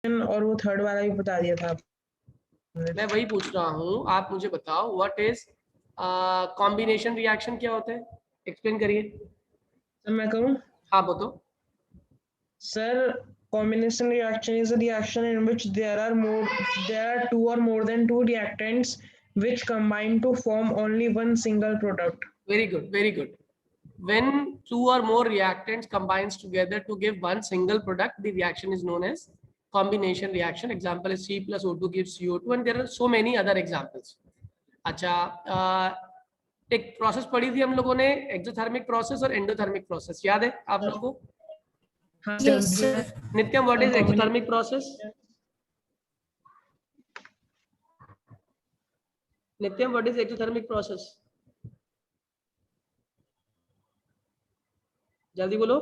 और वो थर्ड वाला भी बता दिया था आपने। मैं वही पूछ रहा हूँ, आप मुझे बताओ व्हाट इज कॉम्बिनेशन रिएक्शन क्या होता है, एक्सप्लेन करिए। सर मैं कहूँ? हाँ बोलो। Sir, combination reaction is a reaction in which there are two or more than two reactants which combine to form only one single product. Very good, very good. When two or more reactants combines together to give one single product, the reaction is known as combination reaction. Example is C plus O2 gives CO2, and there are so many other examples. अच्छा, एक process पढ़ी थी हम लोगों ने, exothermic process और endothermic process, याद है आप लोगों को? हाँ Yes, sir. नित्यम, व्हाट इज एक्सोथर्मिक प्रोसेस? नित्यम, व्हाट इज एक्सोथर्मिक प्रोसेस? जल्दी बोलो।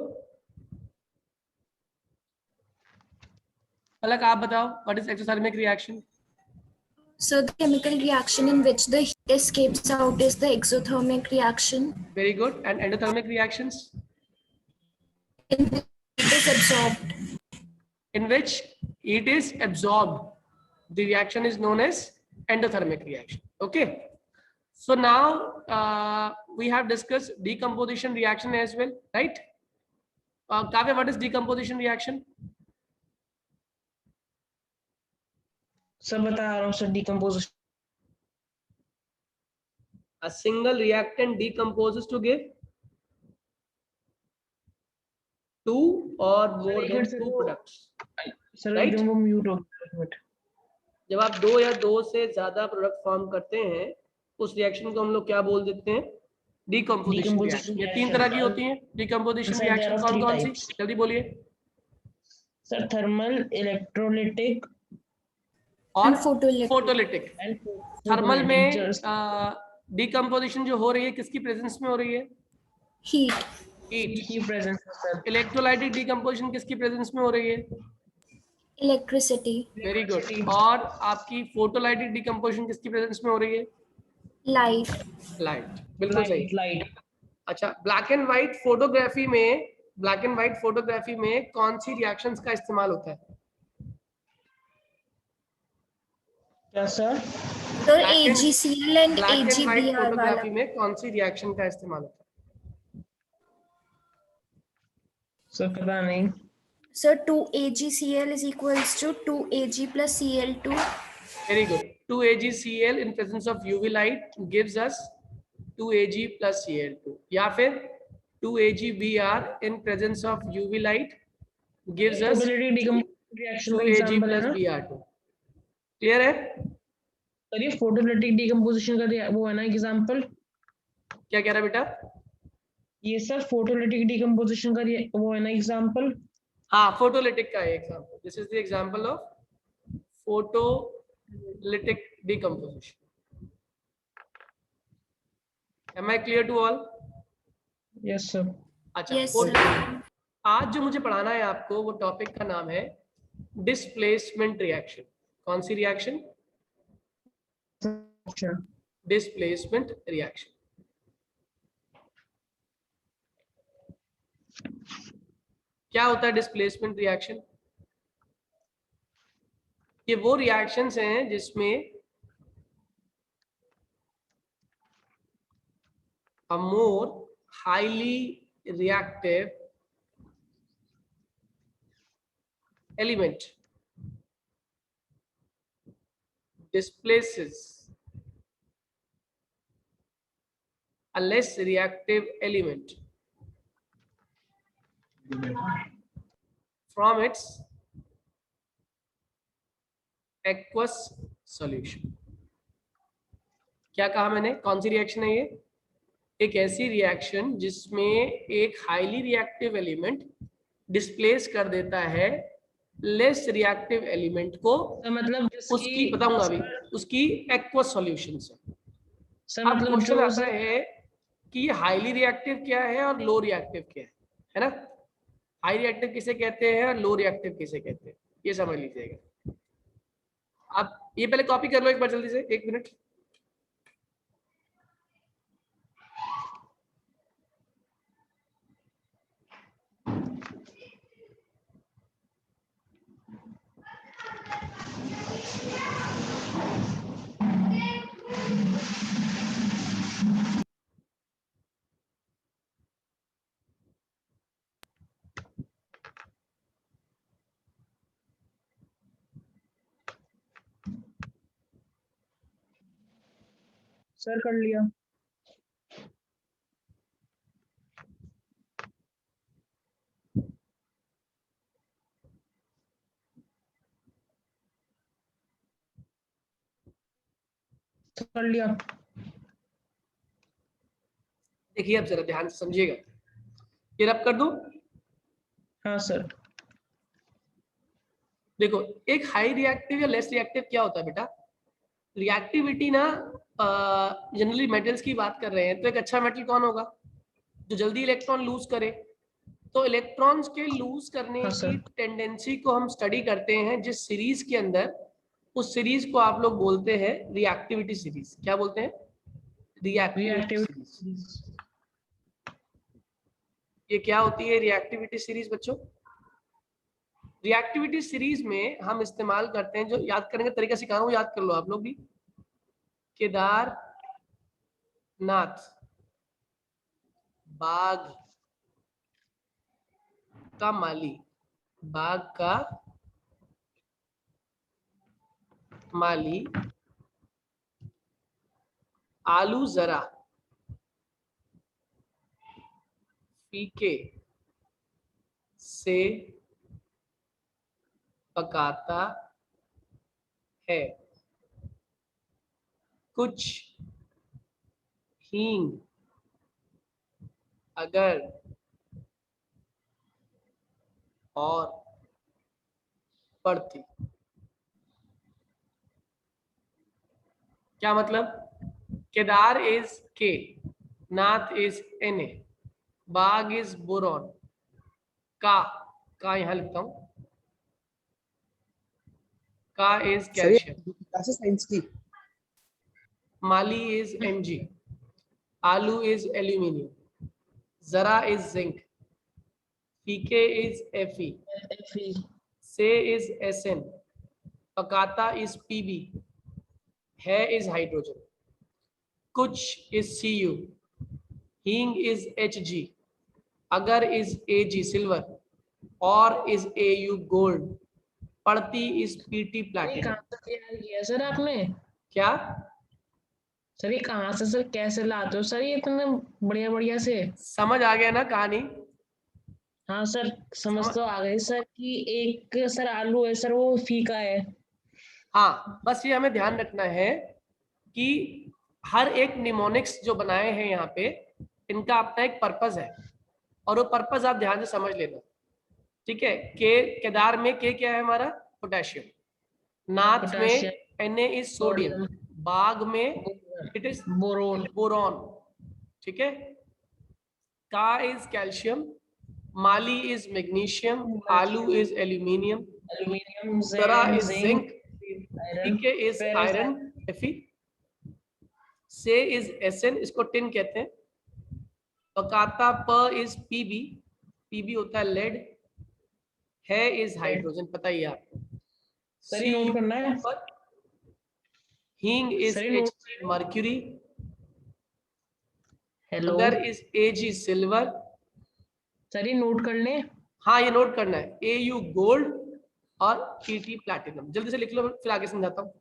अलग आप बताओ, what is exothermic reaction? So the chemical reaction in which the heat escapes out is the exothermic reaction. Very good. And endothermic reactions? In which it is absorbed. In which heat is absorbed, the reaction is known as endothermic reaction. Okay. So now we have discussed decomposition reaction as well, right? Kavya, what is decomposition reaction? Sir बता रहा हूँ sir, decomposition. A single reactant decomposes to give two or more than two products. Sir Right? एकदम वो mute हो गया। जब आप दो या दो से ज्यादा प्रोडक्ट फॉर्म करते हैं, उस रिएक्शन को हम लोग क्या बोल देते हैं? Decomposition reaction. ये तीन तरह की होती हैं डिकम्पोजिशन रिएक्शन। कौन कौन सी, जल्दी बोलिए। सर थर्मल, इलेक्ट्रोलिटिक और फोटोलिटिक। फोटोलिटिक। थर्मल में डिकम्पोजिशन जो हो रही है किसकी प्रेजेंस में हो रही है? Heat. की प्रेजेंस में सर। इलेक्ट्रोलाइटिक डिकम्पोजिशन किसकी प्रेजेंस में हो रही है? Electricity. Very good. और आपकी फोटोलाइटिक डिकम्पोजिशन किसकी प्रेजेंस में हो रही है? Light. लाइट, बिल्कुल सही। लाइट। अच्छा, ब्लैक एंड व्हाइट फोटोग्राफी में, ब्लैक एंड व्हाइट फोटोग्राफी में कौन सी रिएक्शंस का इस्तेमाल होता है? क्या sir? Sir, AgCl and black and white AgBr photography वाला। में कौन सी रिएक्शन का इस्तेमाल होता है? सर पता नहीं। Sir, 2AgCl is equals to 2Ag plus Cl2. Very good. 2AgCl in presence of UV light gives us 2Ag plus Cl2, या फिर 2AgBr in presence of UV light gives us 2Ag plus Br2. Clear है? Sir ये photolytic decomposition का वो है ना example? क्या कह रहा बेटा? ये सर फोटोलिटिक डिकम्पोजिशन का वो है ना एग्जांपल? हाँ, फोटोलिटिक का example. This is the example of photolytic decomposition. Am I clear to all? Yes sir. अच्छा, Yes, sir. आज जो मुझे पढ़ाना है आपको, वो टॉपिक का नाम है डिस्प्लेसमेंट रिएक्शन। कौन सी रिएक्शन? Displacement reaction. क्या होता है डिस्प्लेसमेंट रिएक्शन? ये वो रिएक्शंस हैं जिसमें a more highly reactive element displaces a less reactive element from its aqueous solution. क्या कहा मैंने? कौन सी रिएक्शन है ये? एक ऐसी रिएक्शन जिसमें एक हाईली रिएक्टिव एलिमेंट डिस्प्लेस कर देता है लेस रिएक्टिव एलिमेंट को, मतलब उसकी बताऊंगा अभी, उसकी एक्वस सॉल्यूशन से। अब क्वेश्चन आता है कि ये हाईली रिएक्टिव क्या है और लो रिएक्टिव क्या है ना? हाई रिएक्टिव किसे कहते हैं और लो रिएक्टिव किसे कहते हैं, ये समझ लीजिएगा। आप ये पहले कॉपी कर लो एक बार जल्दी से, 1 मिनट। सर कर लिया। कर लिया। देखिए अब जरा ध्यान से समझिएगा, ये रब कर दूं। हाँ सर। देखो एक हाई रिएक्टिव या लेस रिएक्टिव क्या होता है बेटा, रिएक्टिविटी ना जनरली मेटल्स की बात कर रहे हैं तो एक अच्छा मेटल कौन होगा जो जल्दी इलेक्ट्रॉन लूज करे। तो इलेक्ट्रॉन्स के लूज करने हाँ, की सर। टेंडेंसी को हम स्टडी करते हैं जिस सीरीज के अंदर, उस सीरीज को आप लोग बोलते हैं रिएक्टिविटी सीरीज। क्या बोलते हैं? Reactivity series. रिएक्टिविटी। ये क्या होती है रिएक्टिविटी सीरीज बच्चों? रिएक्टिविटी सीरीज में हम इस्तेमाल करते हैं, जो याद करने का तरीका सिखा रहा हूं याद कर लो आप लोग भी। केदार नाथ, बाघ का माली, बाघ का माली, आलू जरा फीके से पकाता है, कुछ हींग अगर और पड़ती। क्या मतलब? Kedar is K, Nath is Na, बाग इज बोरॉन, का यहां लिखता हूं, का इज कैल्शियम, साइंस की। माली इज Mg, आलू इज एल्यूमिनियम, जरा इज जिंक, पीके इज Fe, से इज Sn, पकाता इज Pb, है इज हाइड्रोजन, कुछ इज Cu, हींग इज Hg, अगर इज Ag सिल्वर, और इज Au गोल्ड, पड़ती इज Pt प्लैटिनम। कहाँ से तैयार किया सर आपने? क्या सर ये कहाँ से, सर कैसे लाते हो सर ये इतने बढ़िया बढ़िया से? समझ आ गया ना कहानी? हाँ सर, समझ तो आ गई सर कि एक सर आलू है सर, वो फीका है। हाँ बस ये हमें ध्यान रखना है कि हर एक निमोनिक्स जो बनाए हैं यहाँ पे, इनका अपना एक पर्पस है, और वो पर्पस आप ध्यान से समझ लेना। ठीक है, के केदार में के क्या है हमारा? पोटेशियम, नाथ में Na इज सोडियम, बाग में इट इज बोरोन। बोरॉन। ठीक है, का इज कैल्शियम, माली इज मैग्नीशियम, आलू इज एल्यूमिनियम, एल्यूमिनियम, जरा इज जिंक, आयरन, पीके इज आयरन Fe, से इज Sn, इसको टिन कहते हैं, पकाता प इज Pb, Pb होता है लेड, है इज हाइड्रोजन, पता ही है आपको। सर ये नोट करना है। हींग इज सर ये नोट। Hg मर्क्यूरी, हेलो अगर इज Ag सिल्वर। सर ये नोट कर लें। हाँ ये नोट करना है, Au गोल्ड और Pt प्लैटिनम। जल्दी से लिख लो फिर आगे समझाता हूँ।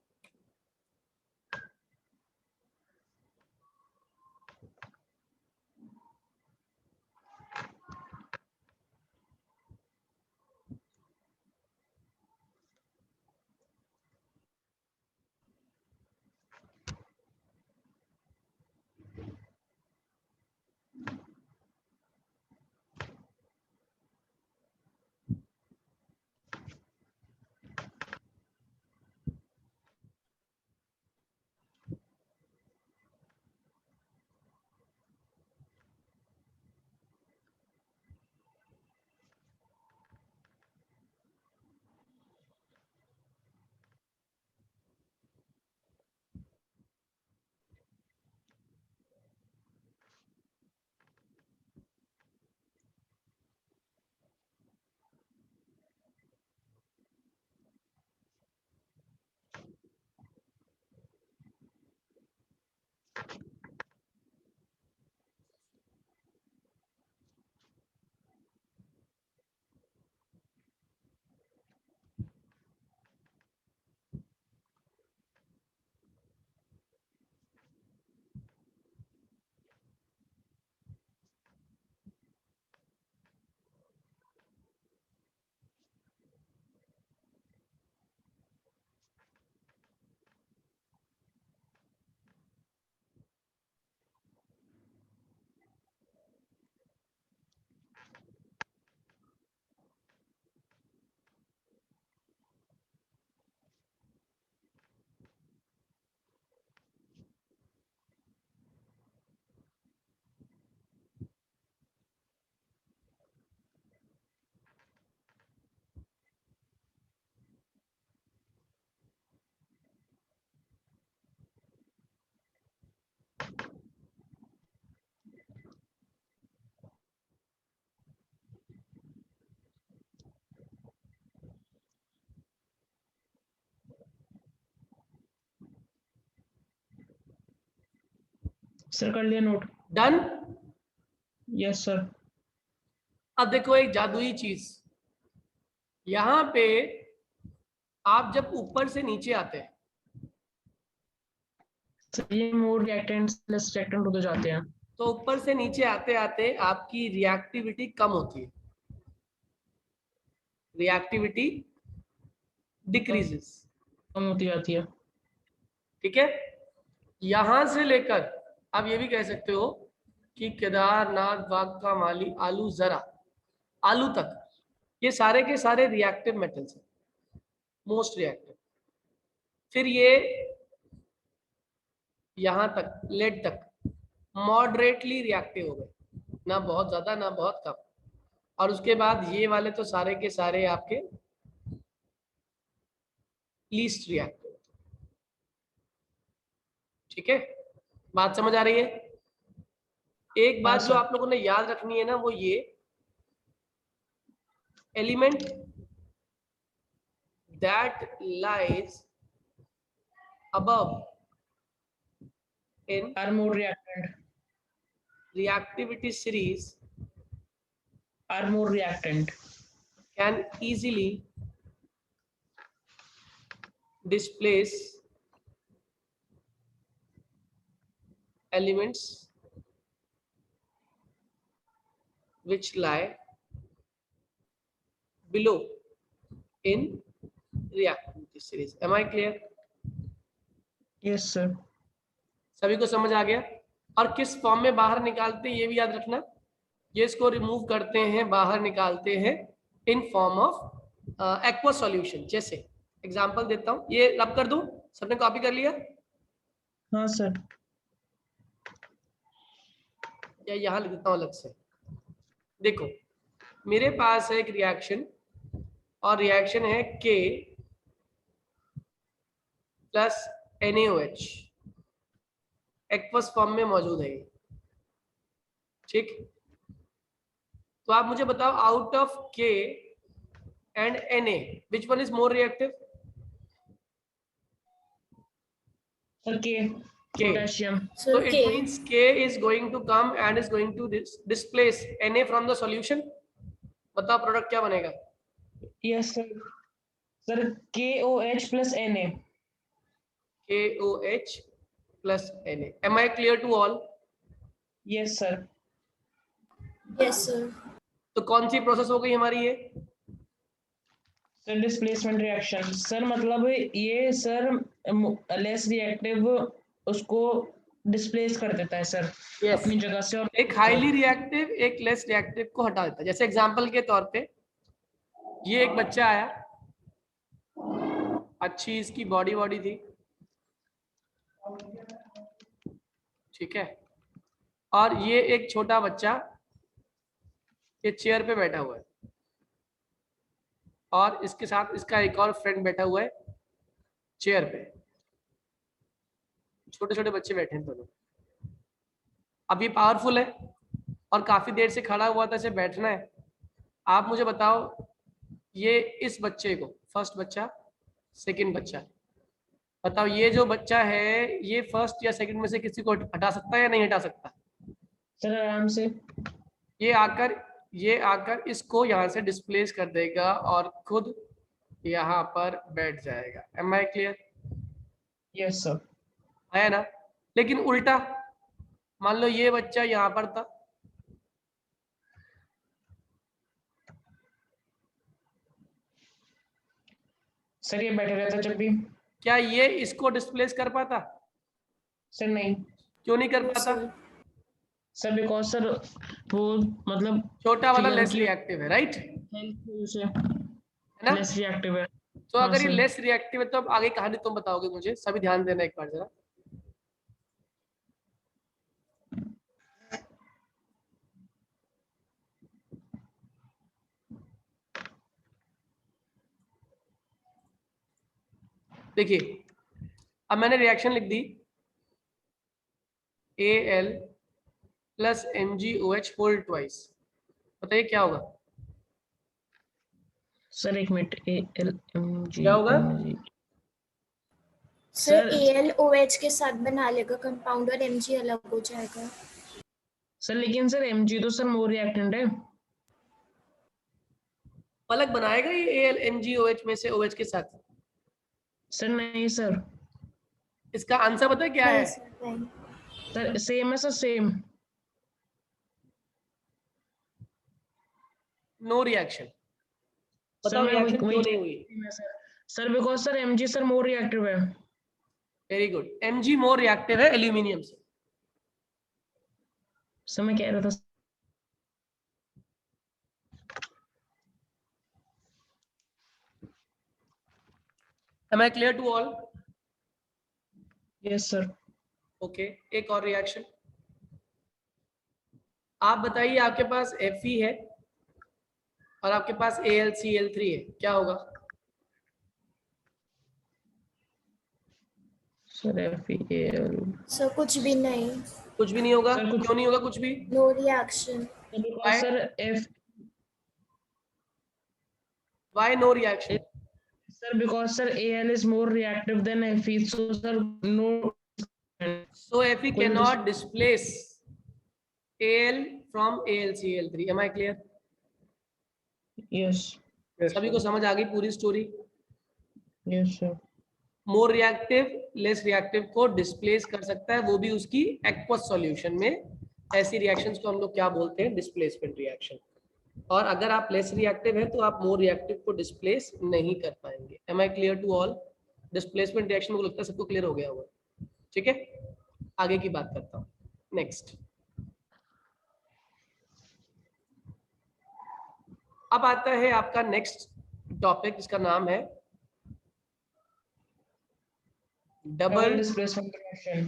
सर कर लिया नोट। डन। Yes sir. अब देखो एक जादुई चीज, यहां पे आप जब ऊपर से नीचे आते हैं सर ये मोर रिएक्टेंट्स लेस रिएक्टेंट होते जाते हैं। तो ऊपर से नीचे आते आते आपकी रिएक्टिविटी कम होती है, रिएक्टिविटी डिक्रीजेस, कम होती जाती है। ठीक है। यहां से लेकर आप ये भी कह सकते हो कि केदारनाथ, वाघा माली, आलू जरा, आलू तक, ये सारे के सारे रिएक्टिव मेटल्स हैं, मोस्ट रिएक्टिव। फिर ये यहां तक लेड तक मॉडरेटली रिएक्टिव हो गए, ना बहुत ज्यादा ना बहुत कम। और उसके बाद ये वाले तो सारे के सारे आपके लीस्ट रिएक्टिव, ठीक है। बात समझ आ रही है? एक बात जो आप लोगों ने याद रखनी है ना, वो ये element that lies above in are more reactant. reactivity series are more reactant. can easily displace elements which lie below in reactivity series. Am I clear? Yes sir. सभी को समझ आ गया? और किस फॉर्म में बाहर निकालते हैं ये भी याद रखना। ये इसको रिमूव करते हैं, बाहर निकालते हैं in form of aqua solution. जैसे एग्जांपल देता हूं, ये रब कर दूं, सबने कॉपी कर लिया हाँ सर। या यहां लिख देता हूं अलग से। देखो मेरे पास है एक रिएक्शन, और रिएक्शन है K plus NaOH, aqueous form में मौजूद है, ठीक। तो आप मुझे बताओ out of K and Na which one is more reactive? Sir के K. Potassium. So it means K is going to come and is going to displace Na from the solution. बताओ प्रोडक्ट क्या बनेगा? Yes sir. Sir KOH plus Na। KOH plus Na. Am I clear to all? Yes sir. Yes, sir. तो कौन सी process हो गई हमारी ये? Sir displacement reaction. Sir मतलब ये सर लेस रिएक्टिव उसको डिस्प्लेस कर देता है सर Yes. अपनी जगह से, और एक हाईली रिएक्टिव एक लेस रिएक्टिव को हटा देता है। जैसे एग्जांपल के तौर पे ये एक बच्चा आया, अच्छी इसकी बॉडी थी, ठीक है, और ये एक छोटा बच्चा ये चेयर पे बैठा हुआ है, और इसके साथ इसका एक और फ्रेंड बैठा हुआ है चेयर पे। छोटे छोटे बच्चे बैठे हैं दोनों। अब ये पावरफुल है और काफी देर से खड़ा हुआ था, इसे बैठना है। आप मुझे बताओ ये इस बच्चे को, फर्स्ट बच्चा सेकंड बच्चा, बताओ ये जो बच्चा है ये फर्स्ट या सेकंड में से किसी को हटा सकता है या नहीं हटा सकता? सर आराम से। ये आकर इसको यहाँ से डिस्प्लेस कर देगा और खुद यहाँ पर बैठ जाएगा। Am I clear? Yes sir. है ना? लेकिन उल्टा मान लो ये बच्चा यहाँ पर था, सर ये बैठे रहता जब भी। क्या ये इसको डिस्प्लेस कर पाता? सर नहीं। क्यों नहीं कर पाता? सर बिकॉज सर वो मतलब छोटा वाला फिगर लेस की रिएक्टिव है, राइट? हेल्थ है ना? लेस रिएक्टिव है। तो हाँ अगर ये सर। लेस रिएक्टिव है तो अब आगे कहानी तुम बताओगे मुझे, सभी ध्यान देना एक बार जरा। देखिए अब मैंने रिएक्शन लिख दी Al plus MgOH whole twice. बताइए क्या होगा? सर एक मिनट AlMg क्या होगा? सर AlOH के साथ बना लेगा कंपाउंड और Mg अलग हो जाएगा। सर लेकिन सर Mg तो सर मोर रिएक्टेंट है। अलग बनाएगा ये AlNgOH में से OH के साथ? सर नहीं सर। इसका आंसर पता है क्या है? सर सेम है सर, सेम। No reaction. बताओ रिएक्शन क्यों नहीं हुई? Sir because sir Mg sir more reactive है। Very good. Mg more reactive है एल्यूमिनियम से। सर मैं कह रहा था। Am I clear to all? Yes sir. Okay, एक और रिएक्शन। आप बताइए, आपके पास Fe है और आपके पास AlCl3 है, क्या होगा? Sir FeAl। सर कुछ भी नहीं। कुछ भी नहीं होगा? सर कुछ क्यों नहीं होगा कुछ भी? No reaction. Why? Sir F Why no reaction? sir because sir Al is more reactive than Fe, so sir no. So Fe कोई cannot displace Al from AlCl3. Am I clear? yes सभी को समझ आ गई पूरी story? yes sir। More reactive less reactive को displace कर सकता है, वो भी उसकी एक्वस सॉल्यूशन में। ऐसी रिएक्शंस को हम लोग क्या बोलते हैं? Displacement reaction. और अगर आप लेस रिएक्टिव है तो आप मोर रिएक्टिव को डिस्प्लेस नहीं कर पाएंगे। Am I clear to all? Displacement reaction को लगता है सबको क्लियर हो गया होगा। ठीक है, आगे की बात करता हूँ। नेक्स्ट, अब आता है आपका नेक्स्ट टॉपिक जिसका नाम है डबल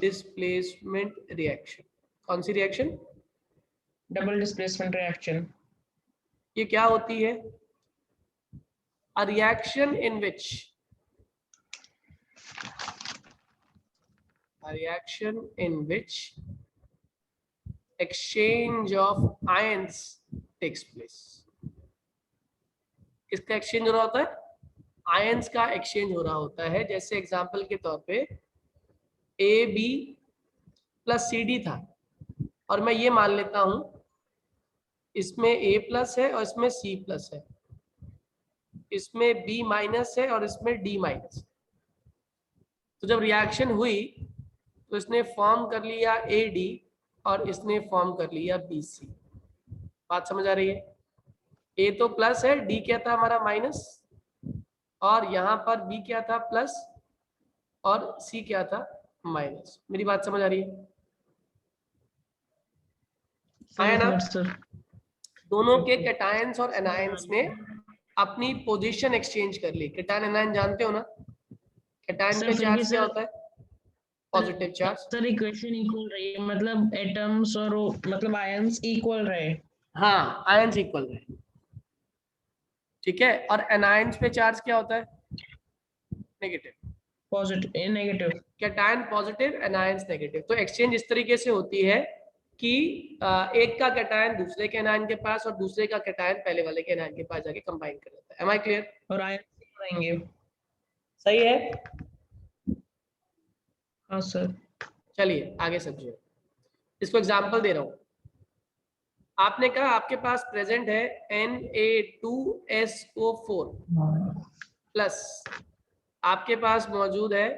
डिस्प्लेसमेंट रिएक्शन। कौन सी रिएक्शन? Double displacement reaction. ये क्या होती है? A reaction in which exchange of ions takes place. किसका एक्सचेंज हो रहा होता है? आयंस का एक्सचेंज हो रहा होता है। जैसे एग्जांपल के तौर पे AB प्लस CD था और मैं ये मान लेता हूं इसमें A प्लस है और इसमें C प्लस है, इसमें B माइनस है और इसमें D माइनस। तो जब रिएक्शन हुई तो इसने फॉर्म कर लिया AD और इसने फॉर्म कर लिया BC। बात समझ आ रही है? A तो प्लस है, D क्या था हमारा माइनस, और यहाँ पर B क्या था प्लस और C क्या था माइनस। मेरी बात समझ आ रही है? आया ना? दोनों के कैटायंस और एनायंस ने अपनी पोजीशन एक्सचेंज कर ली। कैटायन एनायन जानते हो ना? कैटायन पे चार्ज क्या होता है? Positive charge. Sir equation equal रही है, मतलब एटम्स और मतलब आयंस इक्वल रहे। हाँ, आयंस इक्वल रहे। ठीक है, और एनायंस पे चार्ज क्या होता है? Negative. Positive negative. Cation positive, anions negative. तो एक्सचेंज इस तरीके से होती है कि एक का कैटायन दूसरे के एनायन के पास और दूसरे का कैटायन पहले वाले के एनायन के पास जाके कंबाइन कर लेता है। Am I clear? और आयंस रहेंगे। सही है? हाँ सर। चलिए आगे समझिए। इसको एग्जांपल दे रहा हूं। आपने कहा आपके पास प्रेजेंट है Na2SO4 प्लस आपके पास मौजूद है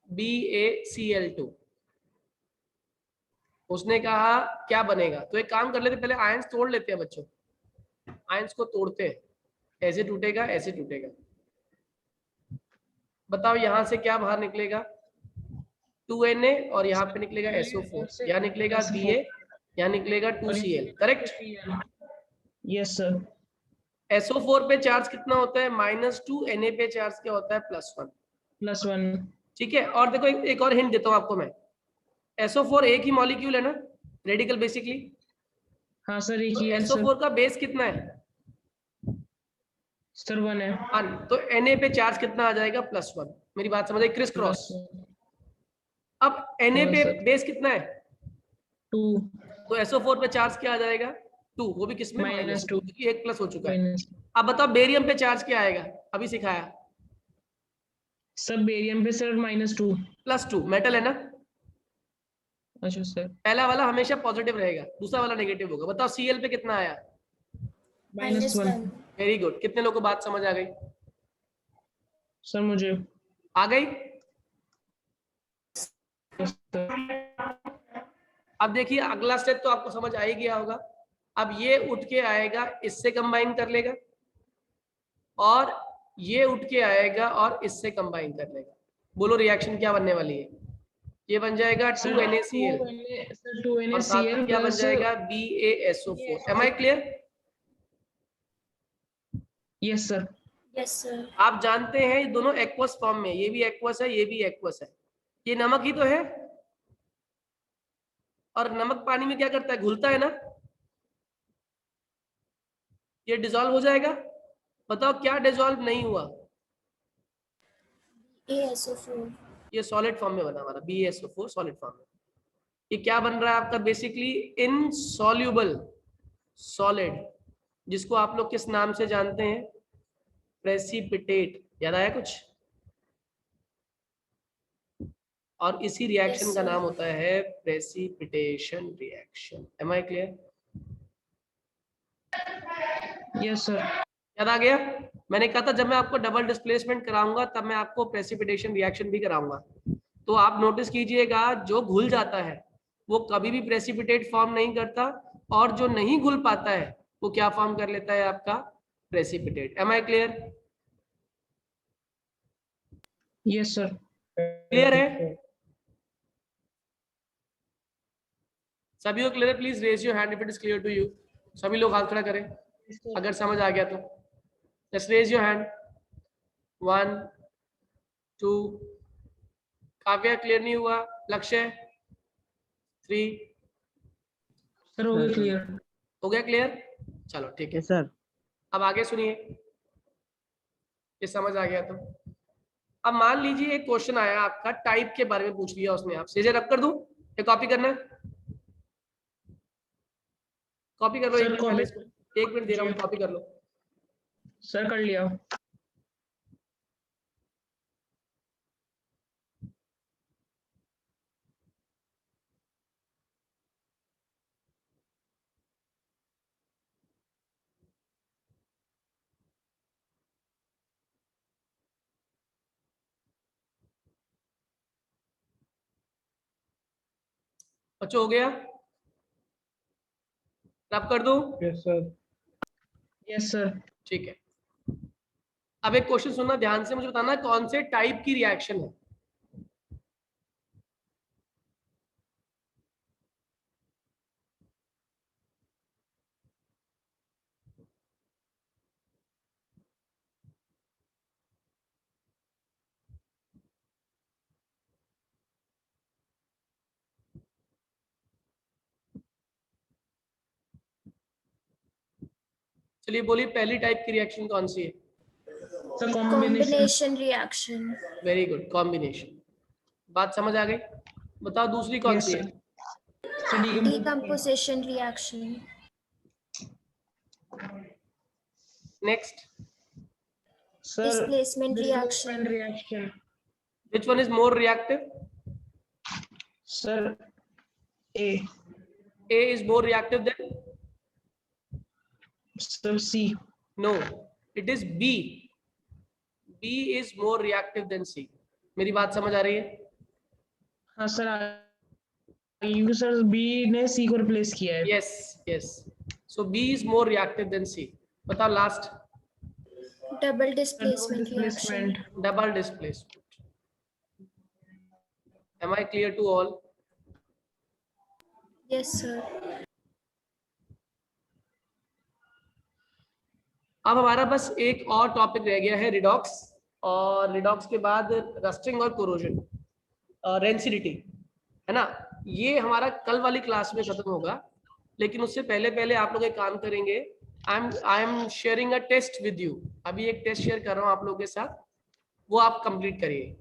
BaCl2। उसने कहा क्या बनेगा? तो एक काम कर लेते, पहले आयंस तोड़ लेते हैं बच्चों। आयंस को तोड़ते हैं, ऐसे टूटेगा ऐसे टूटेगा। बताओ यहां से क्या बाहर निकलेगा? 2Na और यहाँ पे निकलेगा SO4, यहाँ निकलेगा Ba, यहाँ निकलेगा 2Cl। Correct? Yes sir. SO4 पे चार्ज कितना होता है? -2। Na पे चार्ज क्या होता है? +1। +1। ठीक है, और देखो एक और हिंट देता हूं आपको मैं। SO4 एक ही मॉलिक्यूल है ना, रेडिकल बेसिकली। हाँ सर एक तो ही है। SO4 का बेस कितना है? सर 1 है। 1। तो Na पे चार्ज कितना आ जाएगा? +1। मेरी बात समझ आई? Criss cross. अब Na पे बेस कितना है? 2। तो SO4 पे चार्ज क्या आ जाएगा? 2। वो भी किसमें? -2, क्योंकि 1 प्लस हो चुका है। अब बताओ बेरियम पे चार्ज क्या आएगा? अभी सिखाया। सर बेरियम पे सर -2। +2 मेटल है ना। अच्छा सर। पहला वाला हमेशा पॉजिटिव रहेगा, दूसरा वाला नेगेटिव होगा। बताओ Cl पे कितना आया? -1। Very good. कितने लोगों को बात समझ आ गई? सर मुझे आ गई। अब देखिए अगला स्टेप तो आपको समझ आ ही गया होगा। अब ये उठ के आएगा, इससे कंबाइन कर लेगा, और ये उठ के आएगा और इससे कंबाइन कर लेगा। बोलो रिएक्शन क्या बनने वाली है? ये बन जाएगा 2NaCl और साथ में क्या बन जाएगा? BaSO4। Am I clear? Yes sir. Yes, sir. आप जानते हैं ये दोनों एक्वस फॉर्म में, ये भी एक्वस है, ये भी एक्वस है। ये नमक ही तो है, और नमक पानी में क्या करता है? घुलता है ना। ये डिसॉल्व हो जाएगा। बताओ क्या डिसॉल्व नहीं हुआ? ASO4. ये सॉलिड फॉर्म में बना हमारा BaSO4 सॉलिड फॉर्म में। ये क्या बन रहा है आपका? बेसिकली इनसॉल्युबल सॉलिड, जिसको आप लोग किस नाम से जानते हैं? प्रेसिपिटेट। याद आया कुछ? और इसी रिएक्शन Yes, का sir. नाम होता है precipitation reaction. Am I clear? Yes sir. याद आ गया? मैंने कहा था जब मैं आपको डबल डिस्प्लेसमेंट कराऊंगा तब मैं आपको प्रेसिपिटेशन रिएक्शन भी कराऊंगा। तो आप नोटिस कीजिएगा, जो घुल जाता है वो कभी भी प्रेसिपिटेट फॉर्म नहीं करता, और जो नहीं घुल पाता है वो क्या फॉर्म कर लेता है? आपका precipitate. Am I clear? Yes sir. Clear है? सभी को क्लियर है? Please raise your hand if it is clear to you. सभी लोग हाथ खड़ा करें अगर समझ आ गया तो। Just raise your hand. 1 2। Kavya clear नहीं हुआ? लक्ष्य 3। सर हो गया क्लियर। हो गया क्लियर? चलो ठीक है सर। अब आगे सुनिए, ये समझ आ गया तो। अब मान लीजिए एक क्वेश्चन आया आपका, टाइप के बारे में पूछ लिया उसने आपसे। इसे रख कर दूं? ये कॉपी करना है? कॉपी कर लो। सर, 1 मिनट पहले इसको, 1 मिनट दे रहा हूँ, कॉपी कर लो। सर कर लिया। बच्चों हो गया? रब कर दूं? Yes sir. Yes sir. ठीक है। अब एक क्वेश्चन सुनना ध्यान से, मुझे बताना कौन से टाइप की रिएक्शन है। चलिए बोलिए, पहली टाइप की रिएक्शन कौन सी है? Sir Combination reaction. Very good, combination. बात समझ आ गई? बताओ दूसरी कौन सी है? Decomposition reaction. Next. Sir Displacement reaction. Reaction. Which one is more reactive? Sir A. A is more reactive than? Sir C. No, it is B. B is more reactive than C. मेरी बात समझ आ रही है? हाँ sir, sir B ने सी को replace किया है। Yes, yes. So B is more reactive than C. बताओ last. Double displacement reaction. Double displacement. Am I clear to all? Yes, sir. अब हमारा बस एक और टॉपिक रह गया है, रिडॉक्स। और रिडॉक्स के बाद रस्टिंग और कोरोजन, रेंसिडिटी, है ना। ये हमारा कल वाली क्लास में खत्म होगा, लेकिन उससे पहले पहले आप लोग एक काम करेंगे। I am sharing a test with you. अभी एक टेस्ट शेयर कर रहा हूँ आप लोगों के साथ, वो आप कंप्लीट करिए।